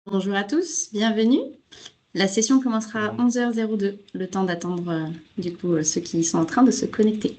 Bonjour à tous, bienvenue. La session commencera à 11h02, le temps d'attendre ceux qui sont en train de se connecter.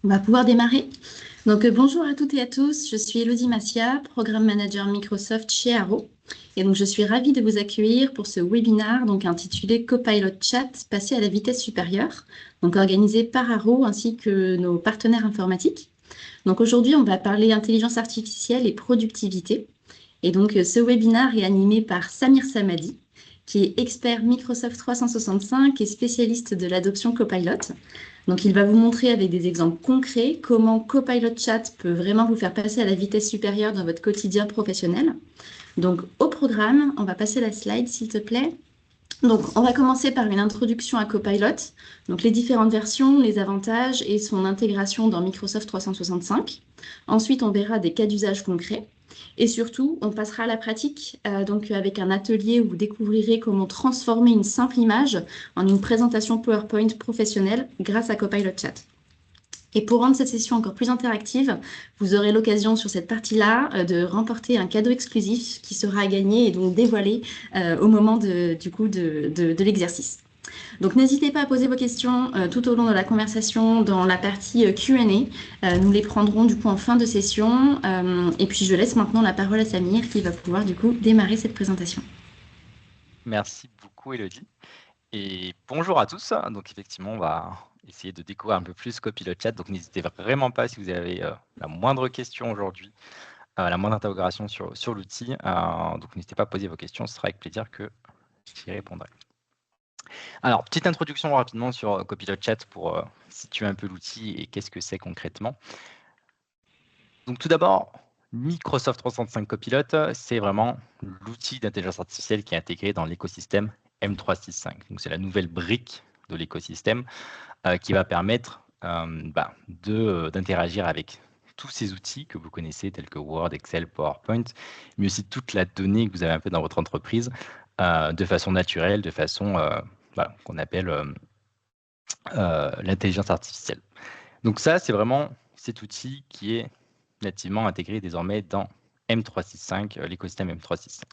On va pouvoir démarrer. Donc, bonjour à toutes et à tous, je suis Elodie Massia, Programme Manager Microsoft chez Arrow. Et donc, je suis ravie de vous accueillir pour ce webinaire intitulé Copilot Chat, passer à la vitesse supérieure, donc organisé par Arrow ainsi que nos partenaires informatiques. Donc, aujourd'hui, on va parler intelligence artificielle et productivité. Et donc, ce webinaire est animé par Samir Samadi, qui est expert Microsoft 365 et spécialiste de l'adoption Copilot. Donc, il va vous montrer avec des exemples concrets comment Copilot Chat peut vraiment vous faire passer à la vitesse supérieure dans votre quotidien professionnel. Donc, au programme, on va passer la slide, s'il te plaît. Donc, on va commencer par une introduction à Copilot, donc les différentes versions, les avantages et son intégration dans Microsoft 365. Ensuite, on verra des cas d'usage concrets. Et surtout, on passera à la pratique, avec un atelier où vous découvrirez comment transformer une simple image en une présentation PowerPoint professionnelle grâce à Copilot Chat. Et pour rendre cette session encore plus interactive, vous aurez l'occasion sur cette partie-là de remporter un cadeau exclusif qui sera à gagner et donc dévoilé au moment de l'exercice. Donc n'hésitez pas à poser vos questions tout au long de la conversation dans la partie Q&A. Nous les prendrons en fin de session. Et puis je laisse maintenant la parole à Samir qui va pouvoir démarrer cette présentation. Merci beaucoup, Elodie. Et bonjour à tous. Donc, effectivement, on va essayer de découvrir un peu plus Copilot Chat. Donc, n'hésitez vraiment pas si vous avez la moindre question aujourd'hui, la moindre interrogation sur l'outil. Donc, n'hésitez pas à poser vos questions. Ce sera avec plaisir que j'y répondrai. Alors, petite introduction rapidement sur Copilot Chat pour situer un peu l'outil et qu'est-ce que c'est concrètement. Donc, tout d'abord, Microsoft 365 Copilot, c'est vraiment l'outil d'intelligence artificielle qui est intégré dans l'écosystème M365. Donc, c'est la nouvelle brique de l'écosystème qui va permettre d'interagir avec tous ces outils que vous connaissez, tels que Word, Excel, PowerPoint, mais aussi toute la donnée que vous avez un peu dans votre entreprise, de façon naturelle, de façon qu'on appelle l'intelligence artificielle. Donc ça, c'est vraiment cet outil qui est nativement intégré désormais dans M365, l'écosystème M365.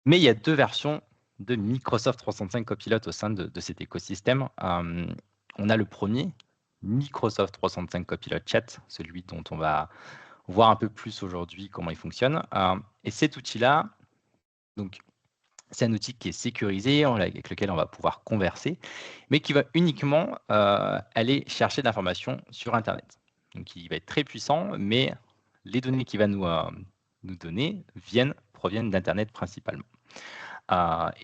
Mais il y a deux versions de Microsoft 365 Copilot au sein de cet écosystème. On a le premier, Microsoft 365 Copilot Chat, celui dont on va voir un peu plus aujourd'hui comment il fonctionne. Et cet outil-là, donc c'est un outil qui est sécurisé, avec lequel on va pouvoir converser, mais qui va uniquement aller chercher de l'information sur Internet. Donc, il va être très puissant, mais les données qu'il va nous donner proviennent d'Internet principalement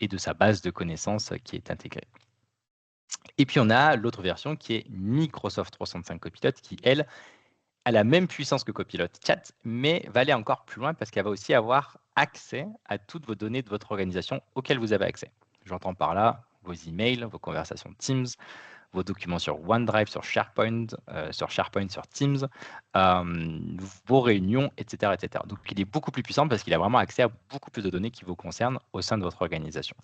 et de sa base de connaissances qui est intégrée. Et puis, on a l'autre version qui est Microsoft 365 Copilot, qui, elle, a la même puissance que Copilot Chat, mais va aller encore plus loin parce qu'elle va aussi avoir accès à toutes vos données de votre organisation auxquelles vous avez accès. J'entends par là vos emails, vos conversations Teams, vos documents sur OneDrive, sur SharePoint, sur Teams, vos réunions, etc., etc. Donc, il est beaucoup plus puissant parce qu'il a vraiment accès à beaucoup plus de données qui vous concernent au sein de votre organisation.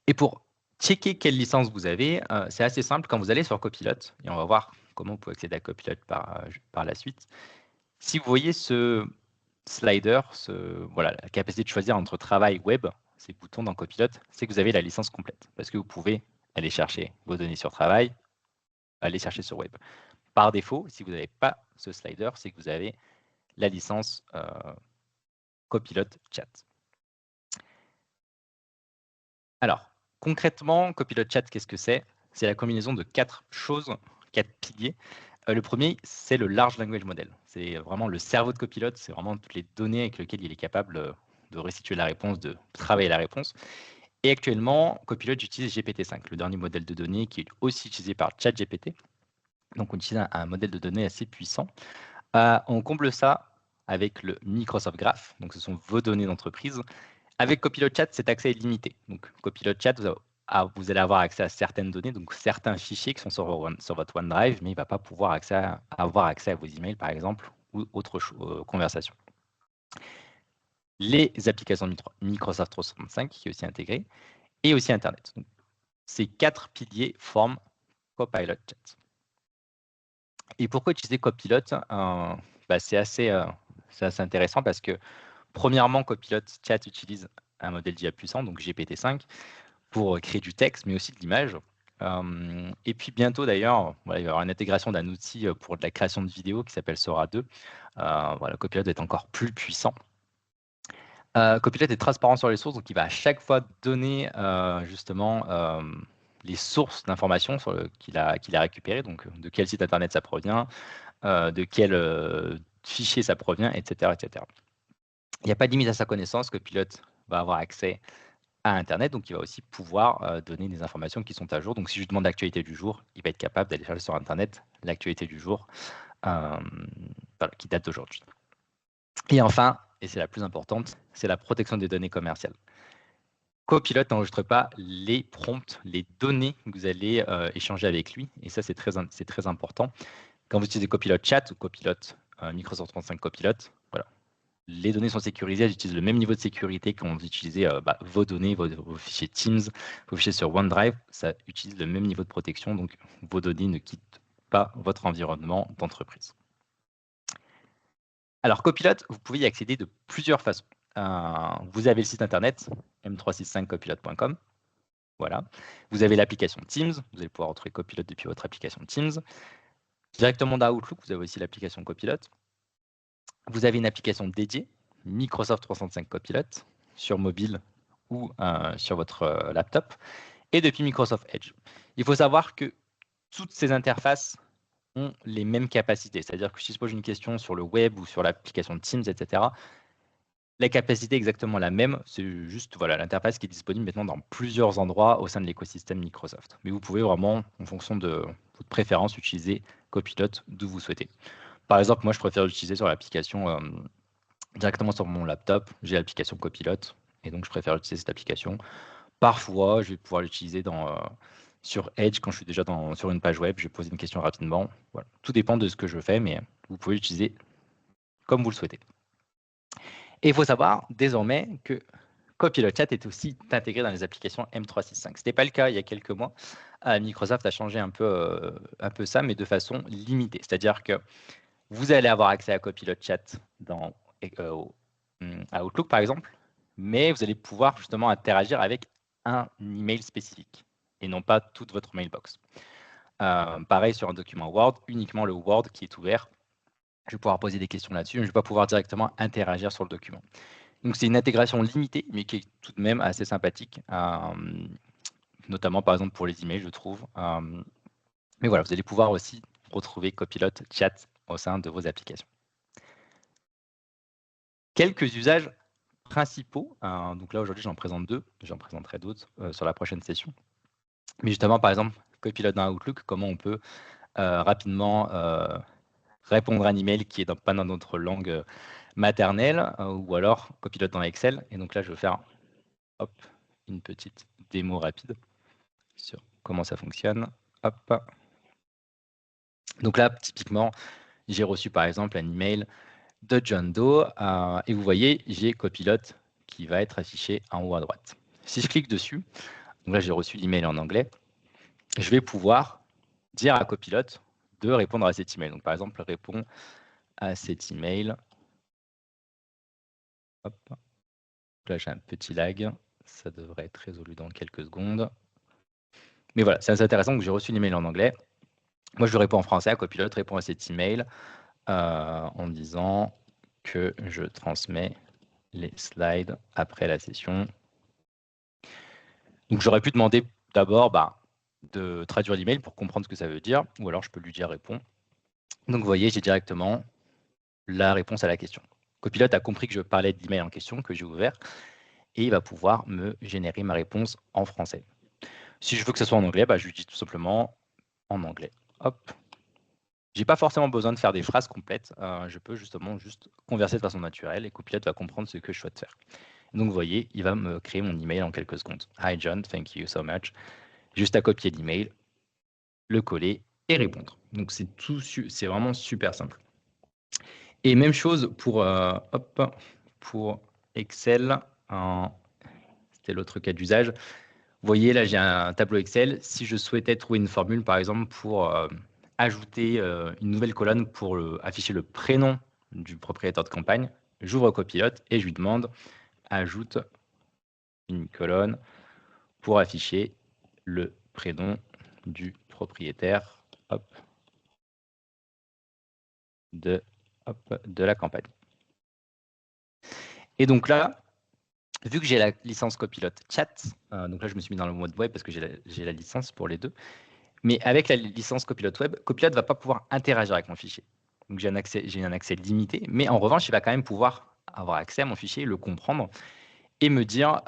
Et pour checker quelle licence vous avez, c'est assez simple. Quand vous allez sur Copilot, et on va voir comment vous pouvez accéder à Copilot par la suite, si vous voyez ce slider, la capacité de choisir entre travail web, ces boutons dans Copilot, c'est que vous avez la licence complète. Parce que vous pouvez aller chercher vos données sur travail, aller chercher sur web. Par défaut, si vous n'avez pas ce slider, c'est que vous avez la licence Copilot Chat. Alors, concrètement, Copilot Chat, qu'est-ce que c'est? C'est la combinaison de 4 choses, 4 piliers Le premier, c'est le Large Language Model. C'est vraiment le cerveau de Copilot, c'est vraiment toutes les données avec lesquelles il est capable de restituer la réponse, de travailler la réponse. Et actuellement, Copilot utilise GPT-5, le dernier modèle de données qui est aussi utilisé par ChatGPT. Donc, on utilise un modèle de données assez puissant. On comble ça avec le Microsoft Graph. Donc, ce sont vos données d'entreprise. Avec Copilot Chat, cet accès est limité. Donc, Copilot Chat, vous allez avoir accès à certaines données, donc certains fichiers qui sont sur votre OneDrive, mais il ne va pas pouvoir avoir accès à vos emails, par exemple, ou autres conversations. Les applications Microsoft 365 qui est aussi intégrées, et aussi Internet. Donc, ces 4 piliers forment Copilot Chat. Et pourquoi utiliser Copilot c'est assez intéressant parce que, premièrement, Copilot Chat utilise un modèle d'IA puissant, donc GPT-5, pour créer du texte, mais aussi de l'image. Et puis bientôt, d'ailleurs, il va y avoir une intégration d'un outil pour de la création de vidéos qui s'appelle Sora 2. Copilot est encore plus puissant. Copilot est transparent sur les sources, donc il va à chaque fois donner justement les sources d'informations qu'il a récupérées, donc de quel site internet ça provient, de quel fichier ça provient, etc., etc. Il n'y a pas de limite à sa connaissance. Copilot va avoir accès à Internet, donc il va aussi pouvoir donner des informations qui sont à jour. Donc si je lui demande l'actualité du jour, il va être capable d'aller chercher sur Internet l'actualité du jour qui date d'aujourd'hui. Et enfin, et c'est la plus importante, c'est la protection des données commerciales. Copilot n'enregistre pas les prompts, les données que vous allez échanger avec lui, et ça c'est très important. Quand vous utilisez Copilot Chat ou Copilot Microsoft 365 Copilot, voilà, les données sont sécurisées, elles utilisent le même niveau de sécurité quand vous utilisez vos données, vos fichiers Teams, vos fichiers sur OneDrive, ça utilise le même niveau de protection, donc vos données ne quittent pas votre environnement d'entreprise. Alors, Copilot, vous pouvez y accéder de plusieurs façons. Vous avez le site internet m365copilot.com. Voilà. Vous avez l'application Teams. Vous allez pouvoir retrouver Copilot depuis votre application Teams. Directement dans Outlook, vous avez aussi l'application Copilot. Vous avez une application dédiée, Microsoft 365 Copilot, sur mobile ou sur votre laptop. Et depuis Microsoft Edge. Il faut savoir que toutes ces interfaces ont les mêmes capacités. C'est-à-dire que si je pose une question sur le web ou sur l'application Teams, etc., la capacité est exactement la même. C'est juste l'interface qui est disponible maintenant dans plusieurs endroits au sein de l'écosystème Microsoft. Mais vous pouvez vraiment, en fonction de votre préférence, utiliser Copilot d'où vous souhaitez. Par exemple, moi, je préfère l'utiliser sur l'application directement sur mon laptop. J'ai l'application Copilot et donc je préfère utiliser cette application. Parfois, je vais pouvoir l'utiliser sur Edge quand je suis déjà sur une page web. Je vais poser une question rapidement. Voilà. Tout dépend de ce que je fais, mais vous pouvez l'utiliser comme vous le souhaitez. Et il faut savoir désormais que Copilot Chat est aussi intégré dans les applications M365. Ce n'était pas le cas il y a quelques mois. Microsoft a changé un peu ça, mais de façon limitée. C'est-à-dire que vous allez avoir accès à Copilot Chat à Outlook, par exemple, mais vous allez pouvoir justement interagir avec un email spécifique et non pas toute votre mailbox. Pareil sur un document Word, uniquement le Word qui est ouvert. Je vais pouvoir poser des questions là-dessus, mais je ne vais pas pouvoir directement interagir sur le document. Donc c'est une intégration limitée, mais qui est tout de même assez sympathique, notamment par exemple pour les emails, je trouve. Mais voilà, vous allez pouvoir aussi retrouver Copilot Chat au sein de vos applications. Quelques usages principaux. Donc là, aujourd'hui, j'en présente 2. J'en présenterai d'autres sur la prochaine session. Mais justement, par exemple, Copilot dans Outlook, comment on peut rapidement répondre à un email qui n'est pas dans notre langue maternelle, ou alors Copilot dans Excel. Et donc là, je vais faire une petite démo rapide sur comment ça fonctionne. Hop. Donc là, typiquement, j'ai reçu par exemple un email de John Doe et vous voyez, j'ai Copilot qui va être affiché en haut à droite. Si je clique dessus, donc là j'ai reçu l'email en anglais, je vais pouvoir dire à Copilot de répondre à cet email. Donc par exemple, réponds à cet email. Hop. Là j'ai un petit lag, ça devrait être résolu dans quelques secondes. Mais voilà, c'est assez intéressant que j'ai reçu l'email en anglais. Moi je réponds en français, à Copilot répond à cet email en disant que je transmets les slides après la session. Donc j'aurais pu demander d'abord de traduire l'email pour comprendre ce que ça veut dire, ou alors je peux lui dire réponds. Donc, vous voyez, j'ai directement la réponse à la question. Copilot a compris que je parlais de l'email en question, que j'ai ouvert, et il va pouvoir me générer ma réponse en français. Si je veux que ce soit en anglais, je lui dis tout simplement en anglais. Hop. J'ai pas forcément besoin de faire des phrases complètes. Je peux justement juste converser de façon naturelle et Copilot va comprendre ce que je souhaite faire. Donc, vous voyez, il va me créer mon email en quelques secondes. Hi John, thank you so much. Juste à copier l'email, le coller et répondre. Donc, c'est vraiment super simple. Et même chose pour Excel. C'était l'autre cas d'usage. Vous voyez, là, j'ai un tableau Excel. Si je souhaitais trouver une formule, par exemple, pour ajouter une nouvelle colonne pour afficher le prénom du propriétaire de campagne, j'ouvre Copilot et je lui demande « Ajoute une colonne pour afficher le prénom du propriétaire de la campagne. » Et donc là, vu que j'ai la licence Copilot Chat, donc là, je me suis mis dans le mode web parce que j'ai la licence pour les deux. Mais avec la licence Copilot Web, Copilot ne va pas pouvoir interagir avec mon fichier. Donc j'ai un accès limité, mais en revanche, il va quand même pouvoir avoir accès à mon fichier, le comprendre et me dire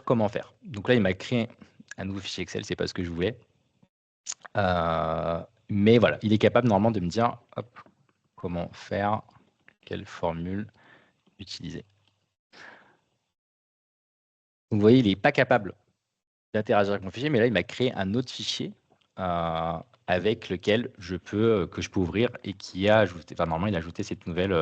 comment faire. Donc là, il m'a créé un nouveau fichier Excel, c'est pas ce que je voulais. Mais voilà, il est capable normalement de me dire comment faire, quelle formule utiliser. Donc vous voyez, il n'est pas capable d'interagir avec mon fichier, mais là, il m'a créé un autre fichier avec lequel que je peux ouvrir et qui a ajouté, normalement, il a ajouté cette nouvelle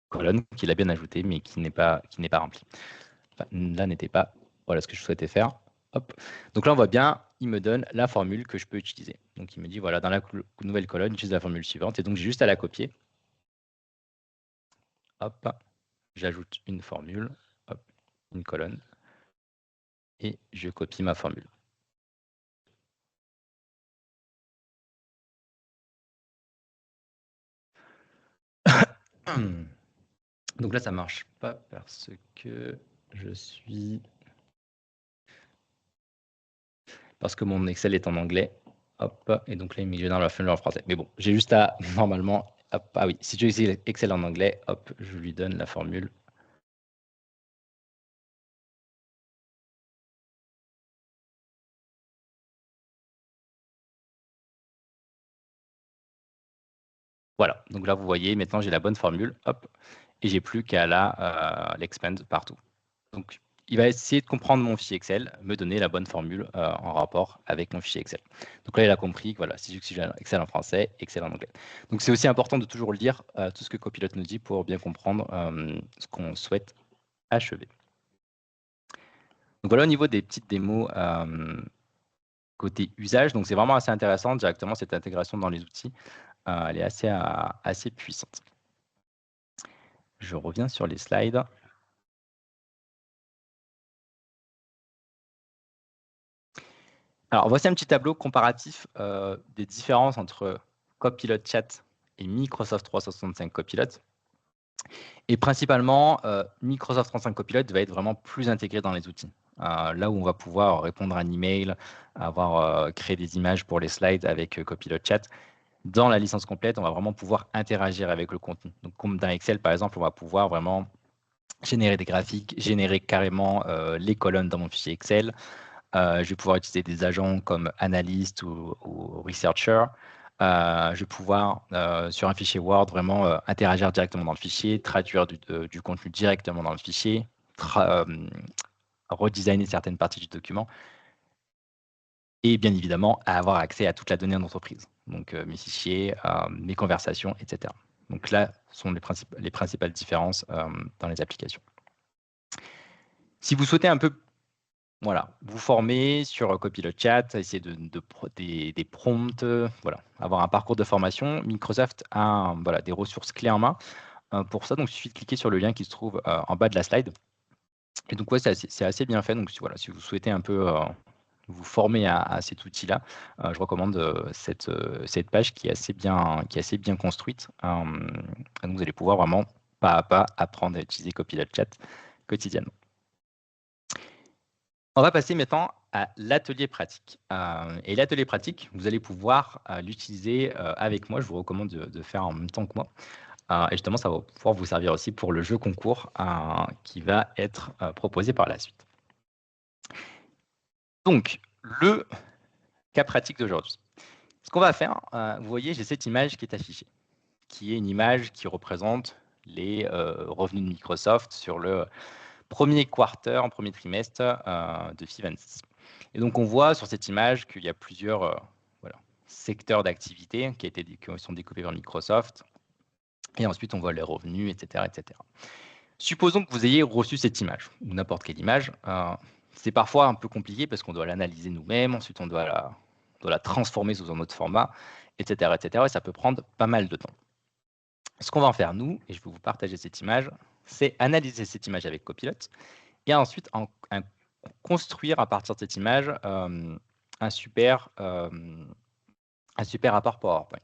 colonne qu'il a bien ajoutée, mais qui n'est pas remplie. Enfin, là n'était pas ce que je souhaitais faire. Hop. Donc là, on voit bien, il me donne la formule que je peux utiliser. Donc il me dit, voilà, dans la nouvelle colonne, utilise la formule suivante. Et donc, j'ai juste à la copier. Hop, j'ajoute une formule, hop, une colonne, et je copie ma formule. Donc là, ça marche pas parce que parce que mon Excel est en anglais. Hop, et donc là, il me génère la formule en français. Mais bon, j'ai juste à, normalement, hop, ah oui, si tu utilises Excel en anglais, hop, je lui donne la formule. Voilà, donc là, vous voyez, maintenant, j'ai la bonne formule, hop, et j'ai plus qu'à l'expand partout. Donc, il va essayer de comprendre mon fichier Excel, me donner la bonne formule en rapport avec mon fichier Excel. Donc là, il a compris que voilà, si j'utilise Excel en français, Excel en anglais. Donc, c'est aussi important de toujours lire tout ce que Copilot nous dit pour bien comprendre ce qu'on souhaite achever. Donc voilà au niveau des petites démos côté usage. Donc, c'est vraiment assez intéressant directement cette intégration dans les outils. Elle est assez puissante. Je reviens sur les slides. Alors, voici un petit tableau comparatif des différences entre Copilot Chat et Microsoft 365 Copilot. Et principalement, Microsoft 365 Copilot va être vraiment plus intégré dans les outils. Là où on va pouvoir répondre à un email, créer des images pour les slides avec Copilot Chat, dans la licence complète, on va vraiment pouvoir interagir avec le contenu. Donc, comme dans Excel, par exemple, on va pouvoir vraiment générer des graphiques, générer carrément les colonnes dans mon fichier Excel. Je vais pouvoir utiliser des agents comme analyste ou researcher. Je vais pouvoir, sur un fichier Word, vraiment interagir directement dans le fichier, traduire du contenu directement dans le fichier, redesigner certaines parties du document et bien évidemment avoir accès à toute la donnée d'entreprise. Donc mes fichiers, mes conversations, etc. Donc là sont les principales différences dans les applications. Si vous souhaitez un peu vous former sur Copilot Chat, essayer des prompts, avoir un parcours de formation. Microsoft a des ressources clés en main pour ça. Donc, il suffit de cliquer sur le lien qui se trouve en bas de la slide. Et donc, c'est assez bien fait. Donc, si vous souhaitez un peu vous former à cet outil-là, je recommande cette page qui est assez bien construite. Donc, vous allez pouvoir vraiment pas à pas apprendre à utiliser Copilot Chat quotidiennement. On va passer maintenant à l'atelier pratique. Et l'atelier pratique, vous allez pouvoir l'utiliser avec moi. Je vous recommande de faire en même temps que moi. Et justement, ça va pouvoir vous servir aussi pour le jeu concours qui va être proposé par la suite. Donc, le cas pratique d'aujourd'hui. Ce qu'on va faire, vous voyez, j'ai cette image qui est affichée, qui est une image qui représente les revenus de Microsoft sur le premier trimestre de FY26. Et donc, on voit sur cette image qu'il y a plusieurs secteurs d'activité qui sont découpés par Microsoft. Et ensuite, on voit les revenus, etc., etc. Supposons que vous ayez reçu cette image, ou n'importe quelle image. C'est parfois un peu compliqué parce qu'on doit l'analyser nous-mêmes, ensuite on doit la transformer sous un autre format, etc., etc. Et ça peut prendre pas mal de temps. Ce qu'on va en faire, nous, et je vais vous partager cette image, c'est analyser cette image avec Copilot, et ensuite construire à partir de cette image un super rapport PowerPoint.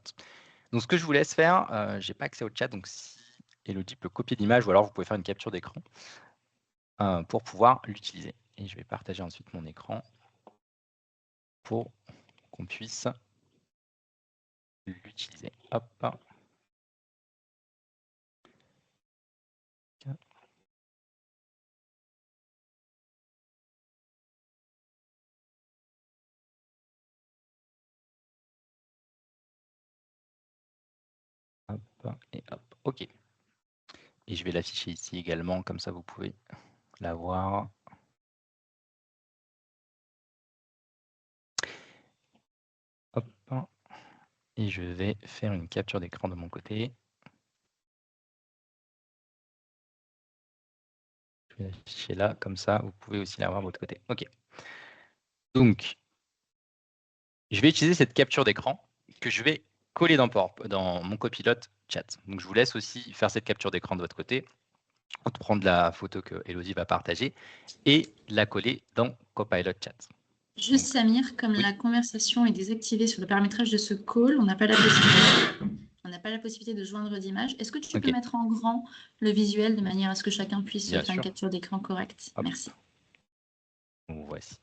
Donc, ce que je vous laisse faire, je n'ai pas accès au chat, donc si Elodie peut copier l'image, ou alors vous pouvez faire une capture d'écran pour pouvoir l'utiliser. Et je vais partager ensuite mon écran pour qu'on puisse l'utiliser. Hop. Hop et hop. OK. Et je vais l'afficher ici également, comme ça vous pouvez la voir. Hop. Et je vais faire une capture d'écran de mon côté. Je vais l'afficher là, comme ça vous pouvez aussi la voir de votre côté. OK. Donc, je vais utiliser cette capture d'écran que je vais coller dans mon Copilot chat. Donc, je vous laisse aussi faire cette capture d'écran de votre côté, prendre la photo que Elodie va partager et la coller dans Copilot chat. Juste Samir, comme la conversation est désactivée sur le paramétrage de ce call, on n'a pas la possibilité de joindre d'image. Est-ce que tu peux mettre en grand le visuel de manière à ce que chacun puisse faire une capture d'écran correcte? Merci. Voici.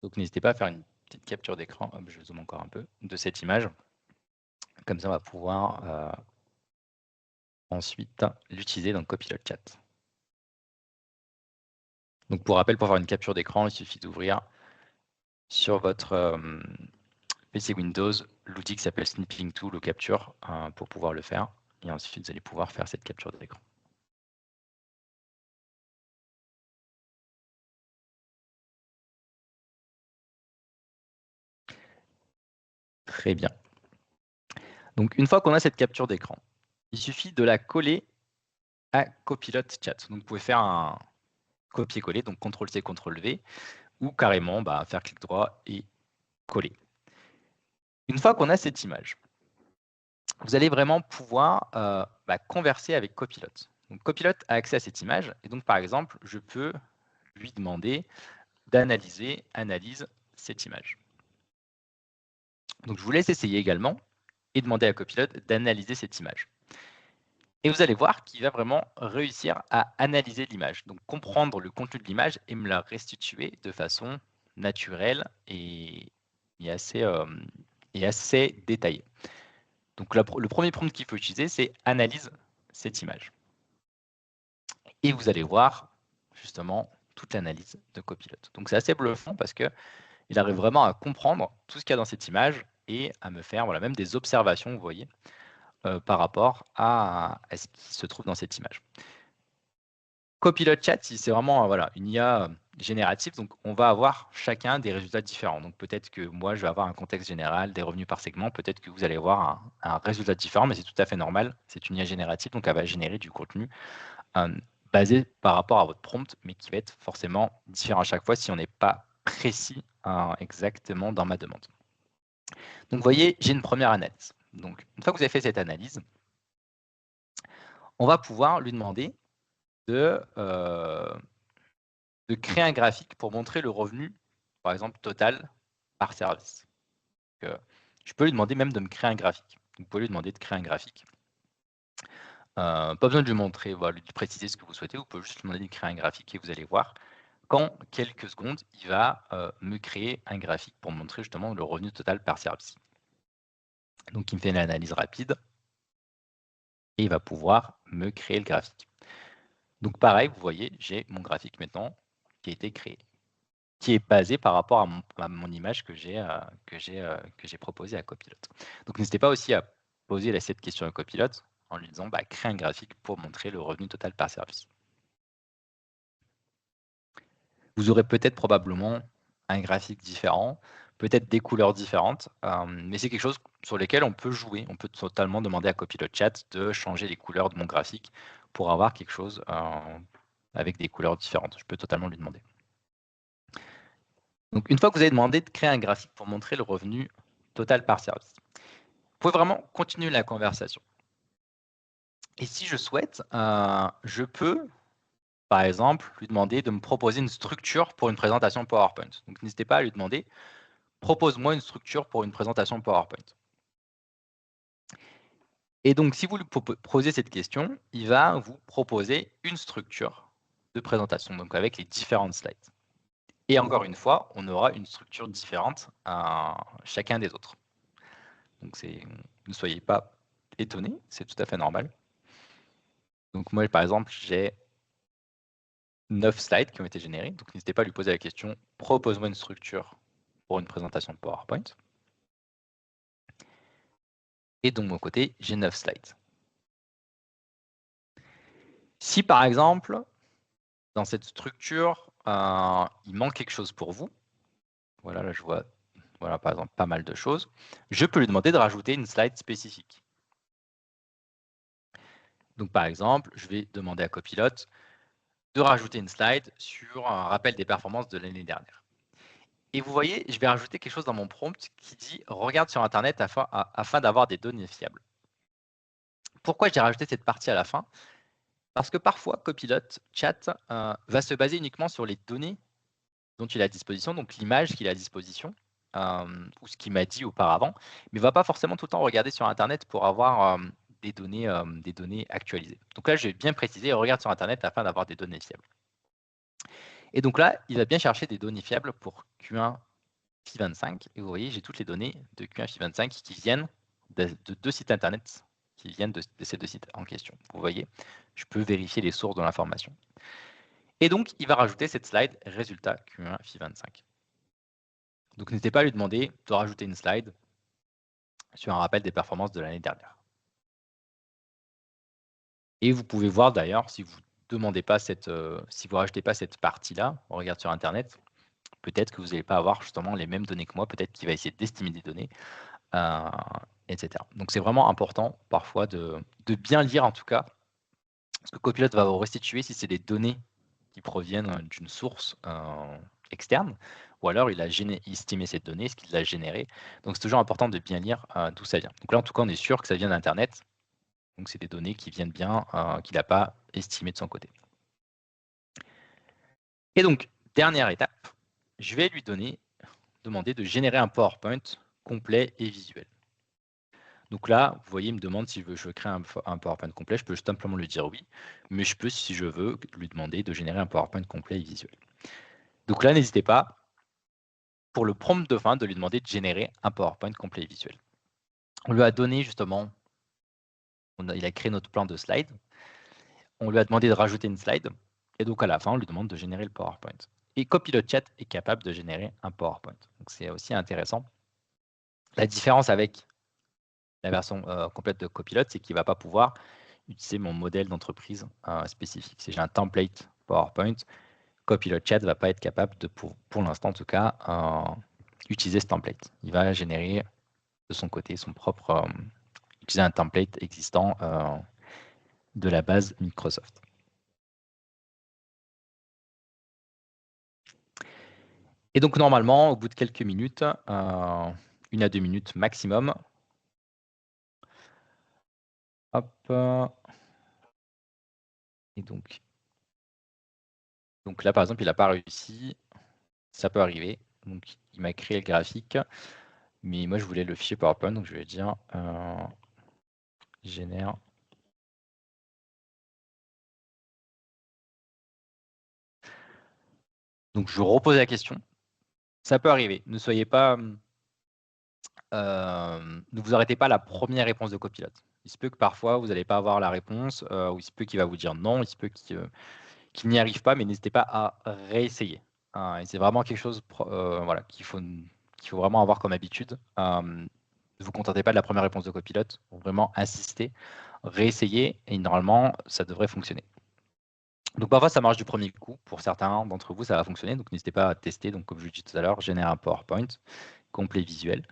Donc n'hésitez pas à faire une petite capture d'écran, je zoome encore un peu, de cette image. Comme ça, on va pouvoir ensuite l'utiliser dans Copilot Chat. Donc pour rappel, pour faire une capture d'écran, il suffit d'ouvrir sur votre PC Windows l'outil qui s'appelle Snipping Tool ou Capture pour pouvoir le faire. Et ensuite, vous allez pouvoir faire cette capture d'écran. Très bien. Donc une fois qu'on a cette capture d'écran, il suffit de la coller à Copilot Chat. Donc vous pouvez faire un copier-coller, donc CTRL-C, CTRL-V, ou carrément faire clic droit et coller. Une fois qu'on a cette image, vous allez vraiment pouvoir converser avec Copilot. Donc, Copilot a accès à cette image, et donc par exemple, je peux lui demander analyse cette image. Donc, je vous laisse essayer également et demander à Copilot d'analyser cette image. Et vous allez voir qu'il va vraiment réussir à analyser l'image, donc comprendre le contenu de l'image et me la restituer de façon naturelle et assez détaillée. Donc le premier prompt qu'il faut utiliser, c'est analyse cette image. Et vous allez voir justement toute l'analyse de Copilot. Donc c'est assez bluffant parce qu'il arrive vraiment à comprendre tout ce qu'il y a dans cette image et à me faire même des observations, vous voyez, par rapport à ce qui se trouve dans cette image. Copilot Chat, c'est vraiment une IA générative, donc on va avoir chacun des résultats différents. Donc peut-être que moi, je vais avoir un contexte général, des revenus par segment, peut-être que vous allez avoir un résultat différent, mais c'est tout à fait normal. C'est une IA générative, donc elle va générer du contenu basé par rapport à votre prompt, mais qui va être forcément différent à chaque fois si on n'est pas précis exactement dans ma demande. Donc vous voyez, j'ai une première analyse. Donc une fois que vous avez fait cette analyse, on va pouvoir lui demander de créer un graphique pour montrer le revenu, par exemple, total par service. Je peux lui demander même de me créer un graphique. Vous pouvez lui demander de créer un graphique. Pas besoin de lui montrer, de lui préciser ce que vous souhaitez. Vous pouvez juste lui demander de créer un graphique et vous allez voir qu'en quelques secondes, il va me créer un graphique pour montrer justement le revenu total par service. Donc, il me fait une analyse rapide et il va pouvoir me créer le graphique. Donc, pareil, vous voyez, j'ai mon graphique maintenant qui a été créé, qui est basé par rapport à mon image que j'ai proposée à Copilot. Donc, n'hésitez pas aussi à poser cette question à Copilot en lui disant crée un graphique pour montrer le revenu total par service. Vous aurez peut-être probablement un graphique différent, peut-être des couleurs différentes, mais c'est quelque chose sur lesquels on peut jouer. On peut totalement demander à Copilot Chat de changer les couleurs de mon graphique pour avoir quelque chose avec des couleurs différentes. Je peux totalement lui demander. Donc, une fois que vous avez demandé de créer un graphique pour montrer le revenu total par service, vous pouvez vraiment continuer la conversation. Et si je souhaite, je peux, par exemple, lui demander de me proposer une structure pour une présentation PowerPoint. Donc, n'hésitez pas à lui demander propose-moi une structure pour une présentation PowerPoint. Et donc, si vous lui posez cette question, il va vous proposer une structure de présentation, donc avec les différentes slides. Et encore une fois, on aura une structure différente à chacun des autres. Donc, ne soyez pas étonnés, c'est tout à fait normal. Donc, moi, par exemple, j'ai 9 slides qui ont été générés. Donc, n'hésitez pas à lui poser la question propose-moi une structure pour une présentation PowerPoint. Et de mon côté, j'ai 9 slides. Si par exemple, dans cette structure, il manque quelque chose pour vous, voilà, là je vois par exemple pas mal de choses, je peux lui demander de rajouter une slide spécifique. Donc par exemple, je vais demander à Copilot de rajouter une slide sur un rappel des performances de l'année dernière. Et vous voyez, je vais rajouter quelque chose dans mon prompt qui dit « Regarde sur Internet afin d'avoir des données fiables ». Pourquoi j'ai rajouté cette partie à la fin? Parce que parfois, Copilot Chat va se baser uniquement sur les données dont il a à disposition, donc l'image qu'il a à disposition, ou ce qu'il m'a dit auparavant, mais il ne va pas forcément tout le temps regarder sur Internet pour avoir des données actualisées. Donc là, je vais bien préciser, regarde sur Internet afin d'avoir des données fiables. Et donc là, il va bien chercher des données fiables pour Q1 FI25. Et vous voyez, j'ai toutes les données de Q1 FI25 qui viennent de 2 sites Internet, qui viennent de ces 2 sites en question. Vous voyez, je peux vérifier les sources de l'information. Et donc, il va rajouter cette slide résultat Q1 FI25. Donc, n'hésitez pas à lui demander de rajouter une slide sur un rappel des performances de l'année dernière. Et vous pouvez voir d'ailleurs, si vous demandez pas si vous rajoutez pas cette partie-là, on regarde sur Internet, peut-être que vous n'allez pas avoir justement les mêmes données que moi, peut-être qu'il va essayer d'estimer des données, etc. Donc, c'est vraiment important parfois de bien lire en tout cas, parce que Copilot va vous restituer si c'est des données qui proviennent d'une source externe, ou alors il a estimé cette donnée, ce qu'il l'a généré. Donc c'est toujours important de bien lire d'où ça vient. Donc là, en tout cas, on est sûr que ça vient d'Internet. Donc c'est des données qui viennent bien, qu'il n'a pas estimées de son côté. Et donc, dernière étape, je vais lui demander de générer un PowerPoint complet et visuel. Donc là, vous voyez, il me demande si je veux créer un PowerPoint complet. Je peux simplement lui dire oui, mais je peux, si je veux, lui demander de générer un PowerPoint complet et visuel. Donc là, n'hésitez pas, pour le prompt de fin, de lui demander de générer un PowerPoint complet et visuel. On lui a donné justement, il a créé notre plan de slide. On lui a demandé de rajouter une slide. Et donc à la fin, on lui demande de générer le PowerPoint. Et Copilot Chat est capable de générer un PowerPoint. Donc c'est aussi intéressant. La différence avec la version complète de Copilot, c'est qu'il ne va pas pouvoir utiliser mon modèle d'entreprise spécifique. Si j'ai un template PowerPoint, Copilot Chat ne va pas être capable de, pour l'instant en tout cas, utiliser ce template. Il va générer de son côté son propre, utiliser un template existant de la base Microsoft. Et donc normalement, au bout de quelques minutes, 1 à 2 minutes maximum, hop, et donc là par exemple, il n'a pas réussi, ça peut arriver. Donc il m'a créé le graphique, mais moi je voulais le fichier PowerPoint, donc je vais dire génère Donc, je repose la question. Ça peut arriver. Ne soyez pas... ne vous arrêtez pas à la première réponse de copilote. Il se peut que parfois, vous n'allez pas avoir la réponse, ou il se peut qu'il va vous dire non, il se peut qu'il n'y arrive pas, mais n'hésitez pas à réessayer. Et c'est vraiment quelque chose voilà, qu'il faut vraiment avoir comme habitude. Ne vous contentez pas de la première réponse de copilote, vraiment insister, réessayer, et normalement, ça devrait fonctionner. Donc parfois, ça marche du premier coup. Pour certains d'entre vous, ça va fonctionner. Donc n'hésitez pas à tester. Donc comme je l'ai dit tout à l'heure, générer un PowerPoint complet visuel.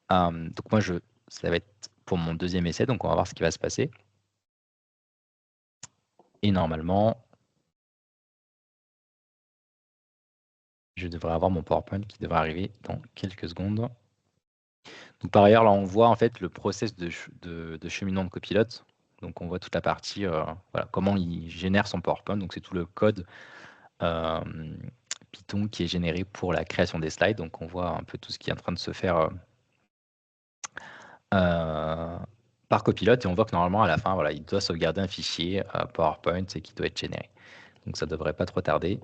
Donc moi, ça va être pour mon deuxième essai. Donc on va voir ce qui va se passer. Et normalement, je devrais avoir mon PowerPoint qui devrait arriver dans quelques secondes. Donc par ailleurs, là, on voit en fait le process de cheminement de copilote. Donc on voit toute la partie, voilà, comment il génère son PowerPoint. Donc c'est tout le code Python qui est généré pour la création des slides. Donc on voit un peu tout ce qui est en train de se faire par copilote. Et on voit que normalement, à la fin, voilà, il doit sauvegarder un fichier PowerPoint et qui doit être généré. Donc ça ne devrait pas trop tarder.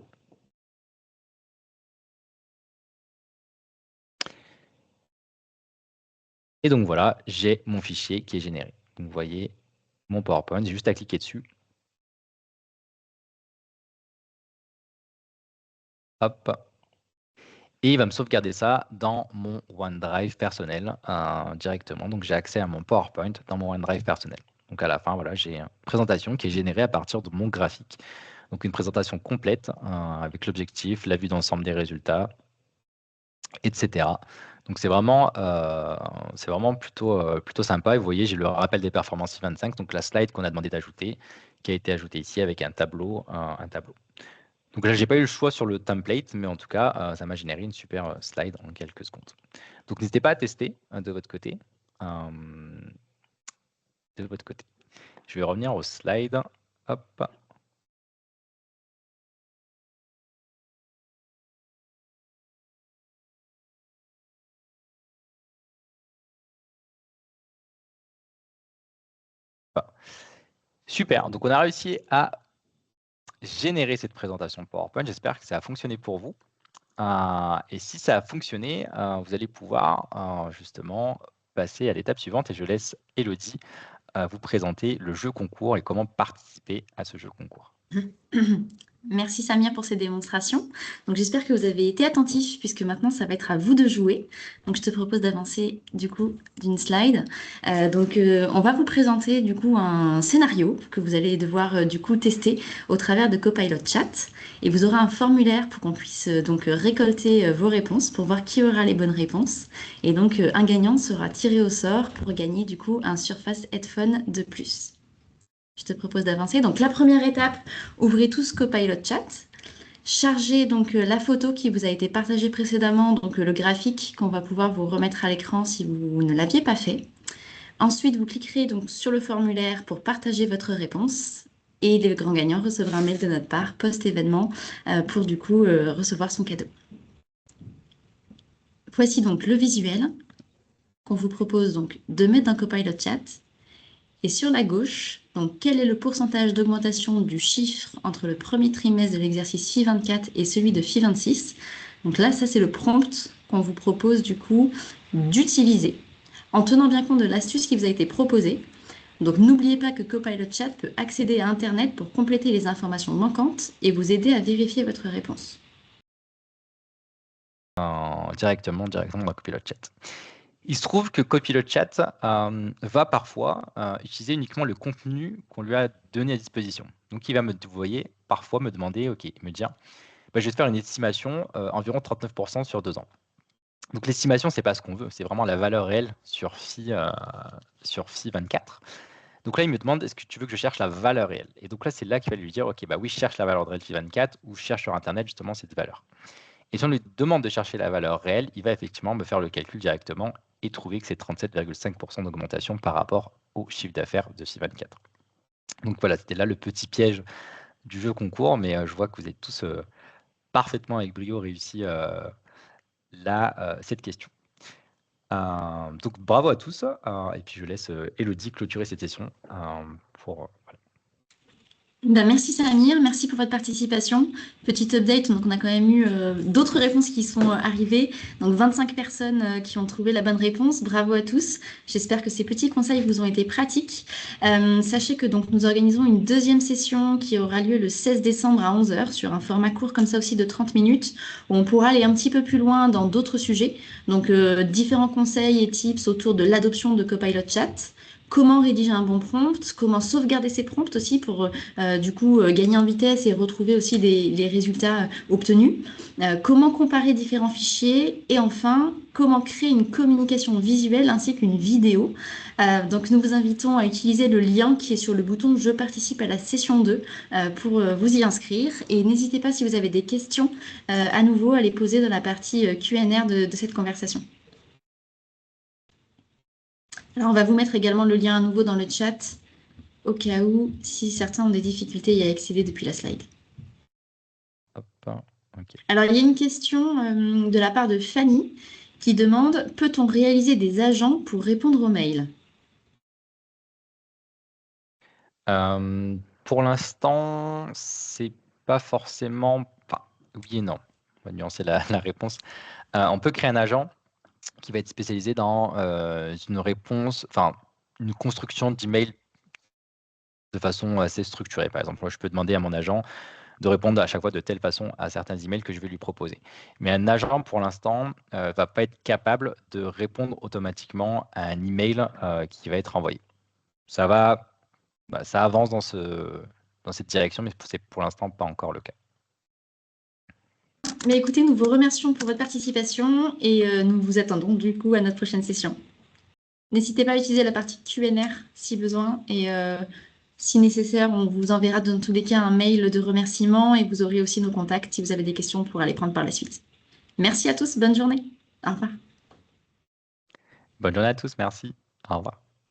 Et donc voilà, j'ai mon fichier qui est généré. Donc vous voyez mon PowerPoint, j'ai juste à cliquer dessus. Hop. Et il va me sauvegarder ça dans mon OneDrive personnel directement. Donc j'ai accès à mon PowerPoint dans mon OneDrive personnel. Donc à la fin, voilà, j'ai une présentation qui est générée à partir de mon graphique. Donc une présentation complète avec l'objectif, la vue d'ensemble des résultats, etc. Donc c'est vraiment plutôt sympa. Et vous voyez, j'ai le rappel des performances I25, donc la slide qu'on a demandé d'ajouter, qui a été ajoutée ici avec un tableau. Donc là, j'ai pas eu le choix sur le template, mais en tout cas, ça m'a généré une super slide en quelques secondes. Donc n'hésitez pas à tester de votre côté. Je vais revenir aux slides. Hop. Super, donc on a réussi à générer cette présentation PowerPoint. J'espère que ça a fonctionné pour vous. Et si ça a fonctionné, vous allez pouvoir justement passer à l'étape suivante et je laisse Elodie vous présenter le jeu concours et comment participer à ce jeu concours. Merci Samir pour ces démonstrations. Donc j'espère que vous avez été attentifs puisque maintenant ça va être à vous de jouer. Donc je te propose d'avancer du coup d'une slide. On va vous présenter du coup un scénario que vous allez devoir du coup tester au travers de Copilot Chat. Et vous aurez un formulaire pour qu'on puisse donc récolter vos réponses pour voir qui aura les bonnes réponses. Et donc un gagnant sera tiré au sort pour gagner du coup un Surface Headphone de plus. Je te propose d'avancer. Donc la première étape, ouvrez tous Copilot Chat. Chargez donc la photo qui vous a été partagée précédemment, donc le graphique qu'on va pouvoir vous remettre à l'écran si vous ne l'aviez pas fait. Ensuite, vous cliquerez donc sur le formulaire pour partager votre réponse et le grand gagnant recevra un mail de notre part post-événement pour du coup recevoir son cadeau. Voici donc le visuel qu'on vous propose donc de mettre dans Copilot Chat. Et sur la gauche, donc, quel est le pourcentage d'augmentation du chiffre entre le premier trimestre de l'exercice FI 24 et celui de FI 26? Donc là, ça c'est le prompt qu'on vous propose du coup d'utiliser en tenant bien compte de l'astuce qui vous a été proposée. Donc n'oubliez pas que Copilot Chat peut accéder à Internet pour compléter les informations manquantes et vous aider à vérifier votre réponse. Directement dans Copilot Chat. Il se trouve que Copilot Chat va parfois utiliser uniquement le contenu qu'on lui a donné à disposition. Donc, il va vous voyez, parfois me demander, OK, me dire, bah, je vais te faire une estimation environ 39% sur 2 ans. Donc, l'estimation, ce n'est pas ce qu'on veut, c'est vraiment la valeur réelle sur FI 24. Donc là, il me demande, est-ce que tu veux que je cherche la valeur réelle? Et donc là, c'est là qu'il va lui dire, OK, bah oui, je cherche la valeur réelle FI 24 ou je cherche sur Internet justement cette valeur. Et si on lui demande de chercher la valeur réelle, il va effectivement me faire le calcul directement et trouver que c'est 37,5% d'augmentation par rapport au chiffre d'affaires de FI24. Donc voilà, c'était là le petit piège du jeu concours, mais je vois que vous avez tous parfaitement avec brio réussi cette question. Donc bravo à tous, et puis je laisse Elodie clôturer cette session pour... Voilà. Merci Samir, merci pour votre participation. Petite update, donc on a quand même eu d'autres réponses qui sont arrivées. Donc 25 personnes qui ont trouvé la bonne réponse. Bravo à tous. J'espère que ces petits conseils vous ont été pratiques. Sachez que donc nous organisons une deuxième session qui aura lieu le 16 décembre à 11 heures sur un format court comme ça aussi de 30 minutes où on pourra aller un petit peu plus loin dans d'autres sujets. Donc différents conseils et tips autour de l'adoption de Copilot Chat. Comment rédiger un bon prompt, comment sauvegarder ses prompts aussi pour du coup gagner en vitesse et retrouver aussi les résultats obtenus. Comment comparer différents fichiers et enfin comment créer une communication visuelle ainsi qu'une vidéo. Donc nous vous invitons à utiliser le lien qui est sur le bouton Je participe à la session 2 pour vous y inscrire et n'hésitez pas si vous avez des questions à nouveau à les poser dans la partie Q&R de cette conversation. Alors on va vous mettre également le lien à nouveau dans le chat au cas où, si certains ont des difficultés à y accéder depuis la slide. Hop, ok. Alors, il y a une question de la part de Fanny qui demande, peut-on réaliser des agents pour répondre aux mails? Pour l'instant, c'est pas forcément. Enfin, oui et non. On va nuancer la réponse. On peut créer un agent qui va être spécialisé dans une réponse, enfin, une construction d'email de façon assez structurée. Par exemple, moi, je peux demander à mon agent de répondre à chaque fois de telle façon à certains emails que je vais lui proposer. Mais un agent, pour l'instant, va pas être capable de répondre automatiquement à un email qui va être envoyé. Ça avance dans cette direction, mais c'est pour l'instant pas encore le cas. Mais écoutez, nous vous remercions pour votre participation et nous vous attendons du coup à notre prochaine session. N'hésitez pas à utiliser la partie Q&R si besoin et si nécessaire, on vous enverra dans tous les cas un mail de remerciement et vous aurez aussi nos contacts si vous avez des questions pour les prendre par la suite. Merci à tous, bonne journée. Au revoir. Bonne journée à tous, merci. Au revoir.